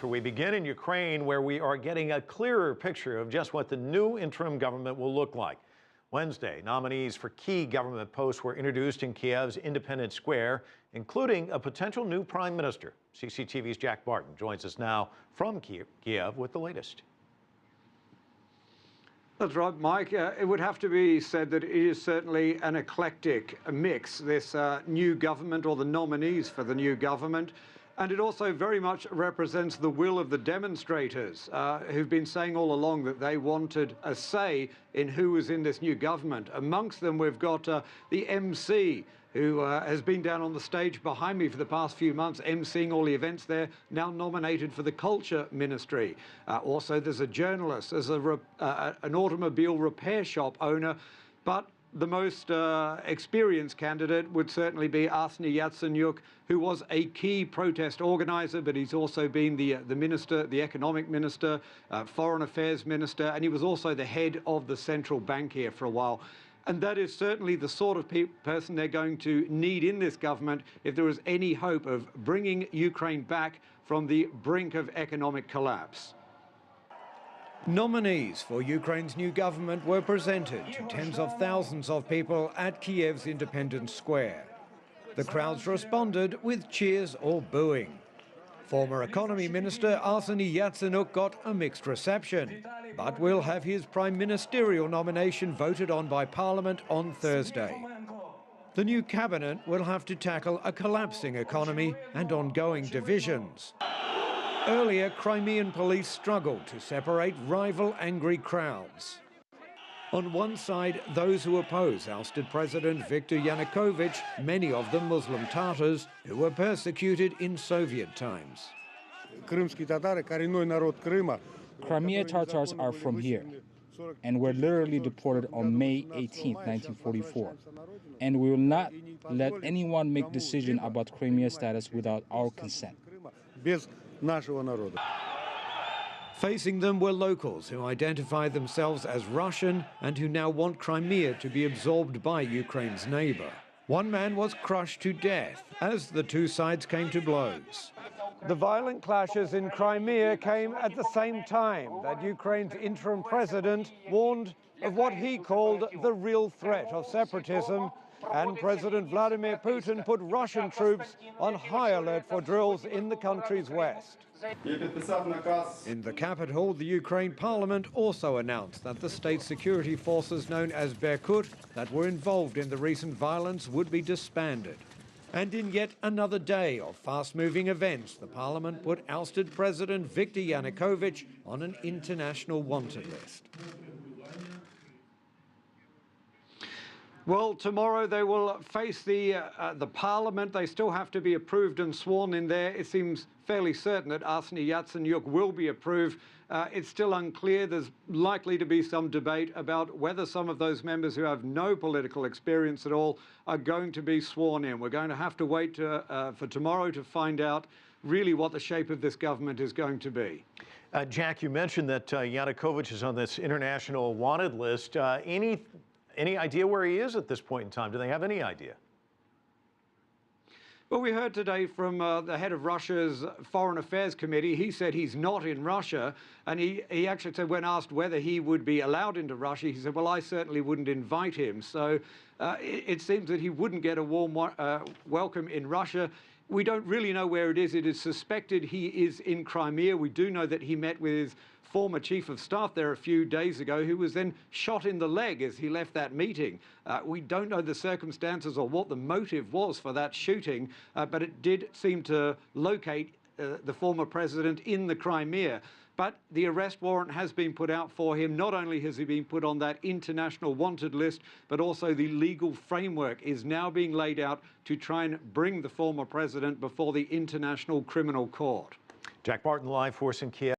We begin in Ukraine, where we are getting a clearer picture of just what the new interim government will look like. Wednesday, nominees for key government posts were introduced in Kiev's Independence Square, including a potential new prime minister. CCTV's Jack Barton joins us now from Kiev with the latest. That's right, Mike. It would have to be said that it is certainly an eclectic mix, this new government, or the nominees for the new government. And it also very much represents the will of the demonstrators who've been saying all along that they wanted a say in who was in this new government. Amongst them, we've got the MC, who has been down on the stage behind me for the past few months, emceeing all the events there, now nominated for the Culture Ministry. Also, there's a journalist, there's an automobile repair shop owner, but the most experienced candidate would certainly be Arseniy Yatsenyuk, who was a key protest organizer, but he's also been the minister, the economic minister, foreign affairs minister, and he was also the head of the central bank here for a while. And that is certainly the sort of person they're going to need in this government if there is any hope of bringing Ukraine back from the brink of economic collapse. Nominees for Ukraine's new government were presented to tens of thousands of people at Kiev's Independence Square. The crowds responded with cheers or booing. Former Economy Minister Arseniy Yatsenyuk got a mixed reception, but will have his prime ministerial nomination voted on by Parliament on Thursday. The new cabinet will have to tackle a collapsing economy and ongoing divisions. Earlier, Crimean police struggled to separate rival angry crowds. On one side, those who oppose ousted President Viktor Yanukovych, many of them Muslim Tatars who were persecuted in Soviet times. Crimea Tatars are from here and were literally deported on May 18, 1944. And we will not let anyone make decision about Crimea status without our consent. Facing them were locals who identify themselves as Russian and who now want Crimea to be absorbed by Ukraine's neighbor. One man was crushed to death as the two sides came to blows. The violent clashes in Crimea came at the same time that Ukraine's interim president warned of what he called the real threat of separatism, and President Vladimir Putin put Russian troops on high alert for drills in the country's west. In the capital, the Ukraine parliament also announced that the state security forces known as Berkut that were involved in the recent violence would be disbanded. And in yet another day of fast-moving events, the parliament put ousted President Viktor Yanukovych on an international wanted list. Well, tomorrow they will face the parliament. They still have to be approved and sworn in there. It seems fairly certain that Arseniy Yatsenyuk will be approved. It's still unclear. There's likely to be some debate about whether some of those members who have no political experience at all are going to be sworn in. We're going to have to wait for tomorrow to find out really what the shape of this government is going to be. Jack, you mentioned that Yanukovych is on this international wanted list. Any idea where he is at this point in time? Do they have any idea? Well, we heard today from the head of Russia's Foreign Affairs Committee. He said he's not in Russia, and he actually said when asked whether he would be allowed into Russia, he said, well, I certainly wouldn't invite him. So it seems that he wouldn't get a warm welcome in Russia. We don't really know where it is. It is suspected he is in Crimea. We do know that he met with his former chief of staff there a few days ago, who was then shot in the leg as he left that meeting. We don't know the circumstances or what the motive was for that shooting, but it did seem to locate the former president in the Crimea. But the arrest warrant has been put out for him. Not only has he been put on that international wanted list, but also the legal framework is now being laid out to try and bring the former president before the International Criminal Court. Jack Barton, live for us in Kiev.